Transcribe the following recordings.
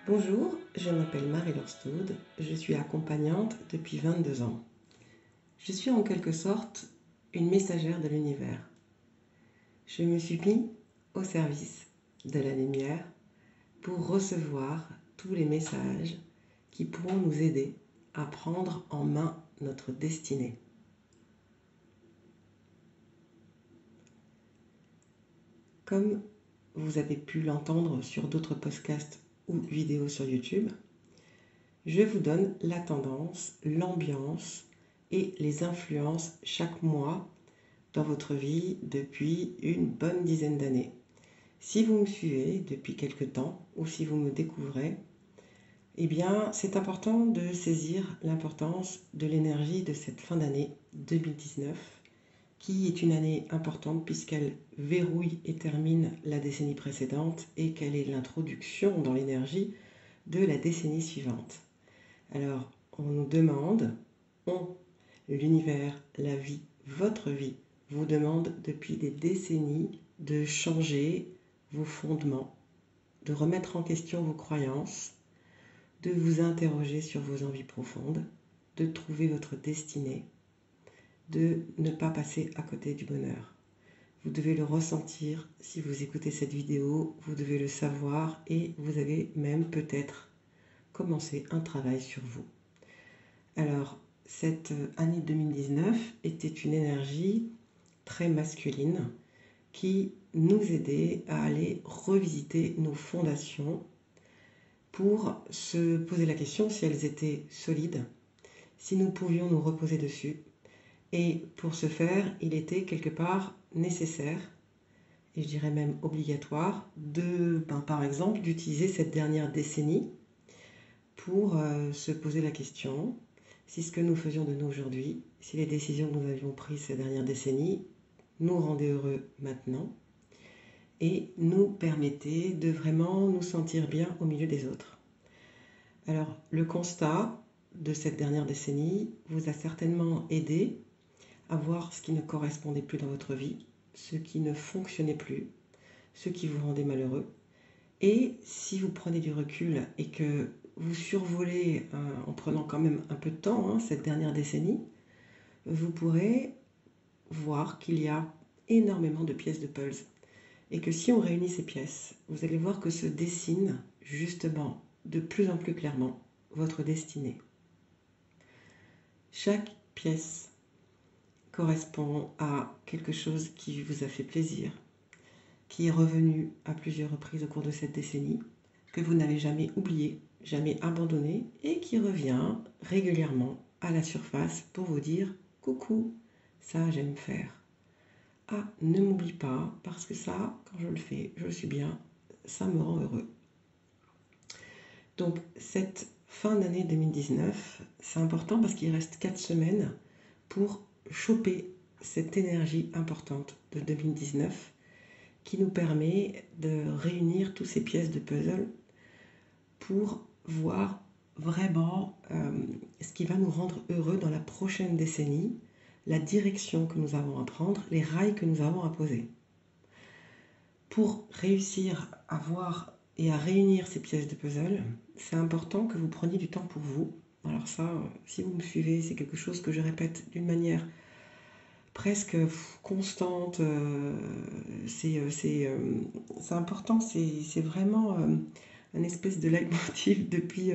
Bonjour, je m'appelle Marie-Laure Staude, je suis accompagnante depuis 22 ans. Je suis en quelque sorte une messagère de l'univers. Je me suis mis au service de la lumière pour recevoir tous les messages qui pourront nous aider à prendre en main notre destinée. Comme vous avez pu l'entendre sur d'autres podcasts ou vidéos sur YouTube, je vous donne la tendance, l'ambiance et les influences chaque mois dans votre vie depuis une bonne dizaine d'années. Si vous me suivez depuis quelque temps ou si vous me découvrez, eh bien, c'est important de saisir l'importance de l'énergie de cette fin d'année 2019, qui est une année importante puisqu'elle verrouille et termine la décennie précédente et qu'elle est l'introduction dans l'énergie de la décennie suivante. Alors, on nous demande, l'univers, la vie, votre vie, vous demande depuis des décennies de changer vos fondements, de remettre en question vos croyances, de vous interroger sur vos envies profondes, de trouver votre destinée, de ne pas passer à côté du bonheur. Vous devez le ressentir si vous écoutez cette vidéo, vous devez le savoir et vous avez même peut-être commencé un travail sur vous. Alors, cette année 2019 était une énergie très masculine qui nous aidait à aller revisiter nos fondations pour se poser la question si elles étaient solides, si nous pouvions nous reposer dessus. Et pour ce faire, il était quelque part nécessaire, et je dirais même obligatoire, par exemple, d'utiliser cette dernière décennie pour se poser la question si ce que nous faisions de nous aujourd'hui, si les décisions que nous avions prises ces dernières décennies nous rendaient heureux maintenant et nous permettaient de vraiment nous sentir bien au milieu des autres. Alors, le constat de cette dernière décennie vous a certainement aidé à voir ce qui ne correspondait plus dans votre vie, ce qui ne fonctionnait plus, ce qui vous rendait malheureux. Et si vous prenez du recul et que vous survolez en prenant quand même un peu de temps cette dernière décennie, vous pourrez voir qu'il y a énormément de pièces de puzzle. Et que si on réunit ces pièces, vous allez voir que se dessine justement de plus en plus clairement votre destinée. Chaque pièce correspond à quelque chose qui vous a fait plaisir, qui est revenu à plusieurs reprises au cours de cette décennie, que vous n'avez jamais oublié, jamais abandonné et qui revient régulièrement à la surface pour vous dire « Coucou, ça j'aime faire. Ah, ne m'oublie pas parce que ça, quand je le fais, je suis bien, ça me rend heureux. » Donc cette fin d'année 2019, c'est important parce qu'il reste 4 semaines pour choper cette énergie importante de 2019 qui nous permet de réunir toutes ces pièces de puzzle pour voir vraiment ce qui va nous rendre heureux dans la prochaine décennie, la direction que nous avons à prendre, les rails que nous avons à poser. Pour réussir à voir et à réunir ces pièces de puzzle, c'est important que vous preniez du temps pour vous. Alors ça, si vous me suivez, c'est quelque chose que je répète d'une manière presque constante. C'est important, c'est vraiment un espèce de leitmotiv depuis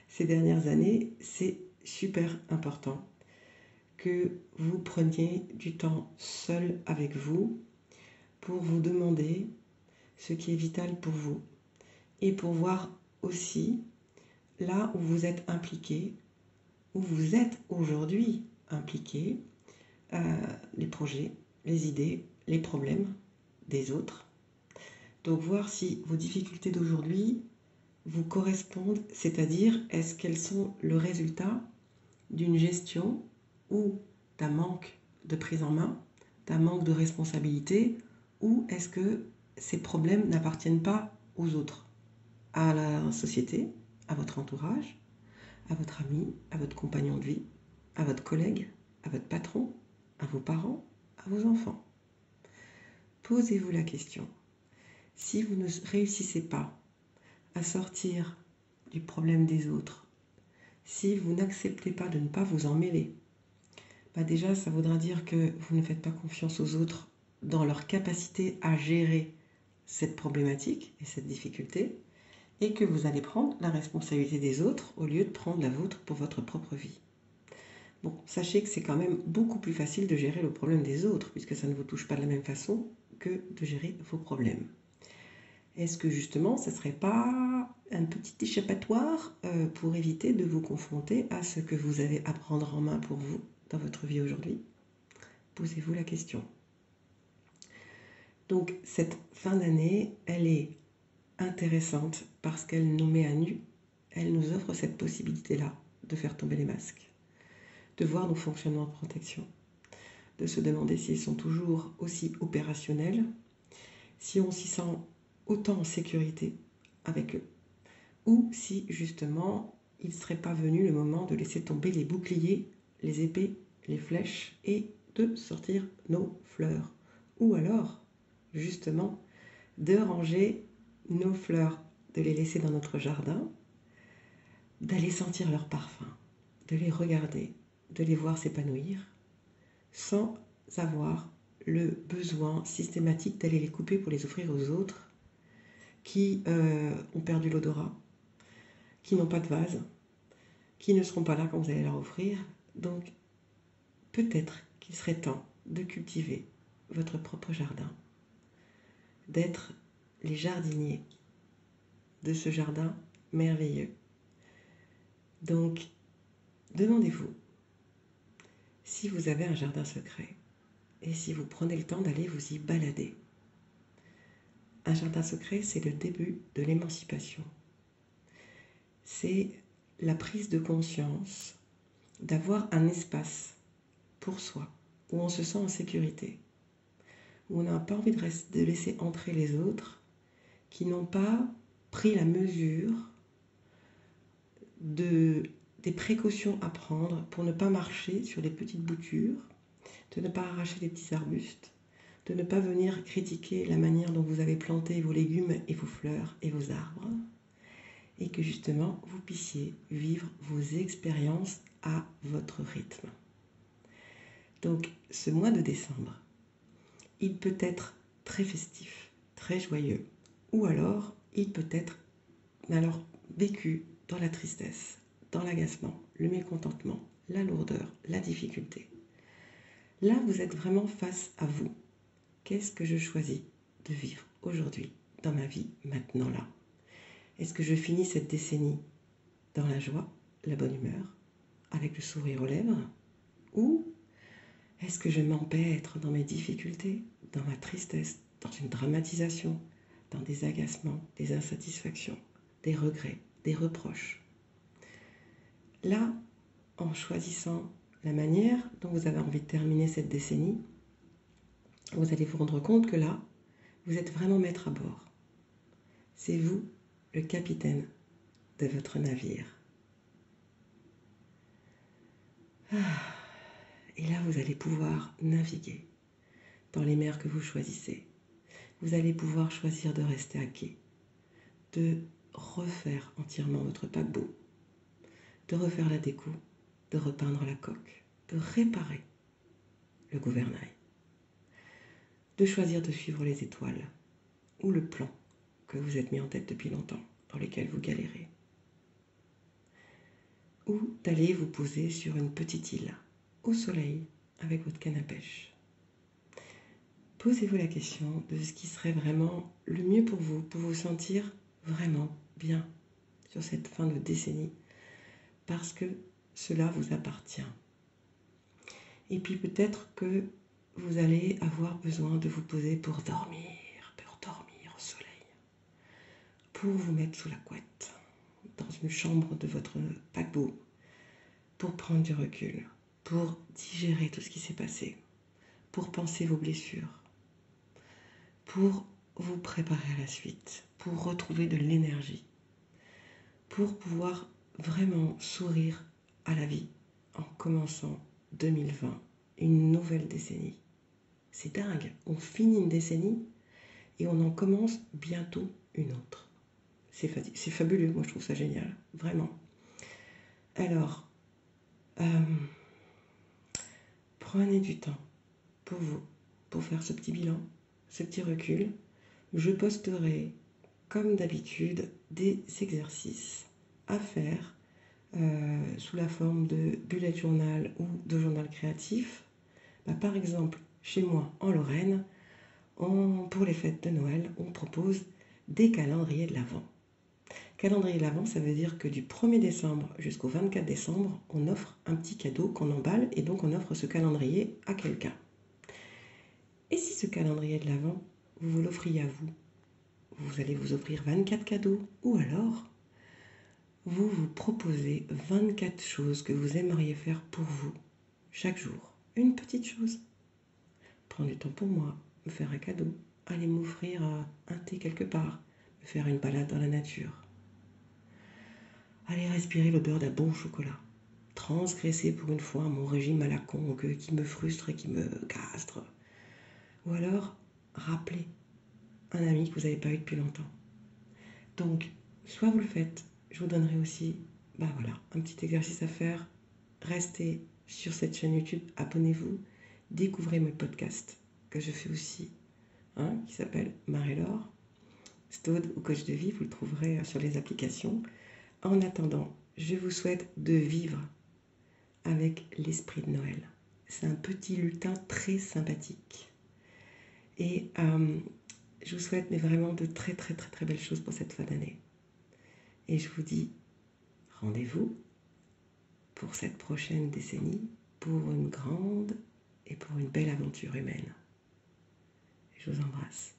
ces dernières années. C'est super important que vous preniez du temps seul avec vous pour vous demander ce qui est vital pour vous et pour voir aussi là où vous êtes impliqué, où vous êtes aujourd'hui impliqué, les projets, les idées, les problèmes des autres. Donc voir si vos difficultés d'aujourd'hui vous correspondent, c'est-à-dire est-ce qu'elles sont le résultat d'une gestion ou d'un manque de prise en main, d'un manque de responsabilité, ou est-ce que ces problèmes n'appartiennent pas aux autres, à la société, à votre entourage, à votre ami, à votre compagnon de vie, à votre collègue, à votre patron, à vos parents, à vos enfants. Posez-vous la question. Si vous ne réussissez pas à sortir les problèmes des autres, si vous n'acceptez pas de ne pas vous en mêler, déjà ça voudra dire que vous ne faites pas confiance aux autres dans leur capacité à gérer cette problématique et cette difficulté, et que vous allez prendre la responsabilité des autres au lieu de prendre la vôtre pour votre propre vie. Bon, sachez que c'est quand même beaucoup plus facile de gérer le problème des autres, puisque ça ne vous touche pas de la même façon que de gérer vos problèmes. Est-ce que justement, ça ne serait pas un petit échappatoire pour éviter de vous confronter à ce que vous avez à prendre en main pour vous dans votre vie aujourd'hui? Posez-vous la question. Donc, cette fin d'année, elle est intéressante parce qu'elle nous met à nu, elle nous offre cette possibilité-là de faire tomber les masques, de voir nos fonctionnements de protection, de se demander s'ils sont toujours aussi opérationnels, si on s'y sent autant en sécurité avec eux, ou si justement il ne serait pas venu le moment de laisser tomber les boucliers, les épées, les flèches et de sortir nos fleurs, ou alors justement de ranger nos fleurs, de les laisser dans notre jardin, d'aller sentir leur parfum, de les regarder, de les voir s'épanouir, sans avoir le besoin systématique d'aller les couper pour les offrir aux autres qui ont perdu l'odorat, qui n'ont pas de vase, qui ne seront pas là quand vous allez leur offrir. Donc peut-être qu'il serait temps de cultiver votre propre jardin, d'être les jardiniers de ce jardin merveilleux. Donc, demandez-vous si vous avez un jardin secret et si vous prenez le temps d'aller vous y balader. Un jardin secret, c'est le début de l'émancipation. C'est la prise de conscience d'avoir un espace pour soi, où on se sent en sécurité, où on n'a pas envie de laisser entrer les autres qui n'ont pas pris la mesure des précautions à prendre pour ne pas marcher sur les petites boutures, de ne pas arracher les petits arbustes, de ne pas venir critiquer la manière dont vous avez planté vos légumes et vos fleurs et vos arbres, et que justement vous puissiez vivre vos expériences à votre rythme. Donc ce mois de décembre, il peut être très festif, très joyeux, ou alors il peut être vécu dans la tristesse, dans l'agacement, le mécontentement, la lourdeur, la difficulté. Là, vous êtes vraiment face à vous. Qu'est-ce que je choisis de vivre aujourd'hui, dans ma vie, maintenant là? Est-ce que je finis cette décennie dans la joie, la bonne humeur, avec le sourire aux lèvres? Ou est-ce que je m'empêtre dans mes difficultés, dans ma tristesse, dans une dramatisation, dans des agacements, des insatisfactions, des regrets, des reproches? Là, en choisissant la manière dont vous avez envie de terminer cette décennie, vous allez vous rendre compte que là, vous êtes vraiment maître à bord. C'est vous, le capitaine de votre navire. Et là, vous allez pouvoir naviguer dans les mers que vous choisissez. Vous allez pouvoir choisir de rester à quai, de refaire entièrement votre paquebot, de refaire la déco, de repeindre la coque, de réparer le gouvernail, de choisir de suivre les étoiles ou le plan que vous êtes mis en tête depuis longtemps, dans lesquels vous galérez, ou d'aller vous poser sur une petite île, au soleil, avec votre canne à pêche. Posez-vous la question de ce qui serait vraiment le mieux pour vous sentir vraiment bien sur cette fin de décennie, parce que cela vous appartient. Et puis peut-être que vous allez avoir besoin de vous poser pour dormir au soleil, pour vous mettre sous la couette, dans une chambre de votre paquebot, pour prendre du recul, pour digérer tout ce qui s'est passé, pour penser vos blessures, pour vous préparer à la suite, pour retrouver de l'énergie, pour pouvoir vraiment sourire à la vie en commençant 2020, une nouvelle décennie. C'est dingue, on finit une décennie et on en commence bientôt une autre. c'est fabuleux, moi je trouve ça génial, vraiment. Alors, prenez du temps pour vous, pour faire ce petit bilan, ce petit recul. Je posterai, comme d'habitude, des exercices à faire sous la forme de bullet journal ou de journal créatif. Par exemple, chez moi en Lorraine, pour les fêtes de Noël, on propose des calendriers de l'Avent. Calendrier de l'Avent, ça veut dire que du 1er décembre jusqu'au 24 décembre, on offre un petit cadeau qu'on emballe et donc on offre ce calendrier à quelqu'un. Et si ce calendrier de l'Avent, vous l'offriez à vous, vous allez vous offrir 24 cadeaux ou alors vous vous proposez 24 choses que vous aimeriez faire pour vous chaque jour. Une petite chose. Prendre du temps pour moi, me faire un cadeau, aller m'offrir un thé quelque part, me faire une balade dans la nature. Aller respirer l'odeur d'un bon chocolat. Transgresser pour une fois mon régime à la con qui me frustre et qui me castre. Ou alors, rappeler un ami que vous n'avez pas eu depuis longtemps. Donc, soit vous le faites, je vous donnerai aussi, un petit exercice à faire. Restez sur cette chaîne YouTube, abonnez-vous, découvrez mes podcasts que je fais aussi, qui s'appelle Marie-Laure, Staude ou coach de vie, vous le trouverez sur les applications. En attendant, je vous souhaite de vivre avec l'esprit de Noël. C'est un petit lutin très sympathique. Et je vous souhaite vraiment de très très très très belles choses pour cette fin d'année. Et je vous dis rendez-vous pour cette prochaine décennie, pour une grande et pour une belle aventure humaine. Je vous embrasse.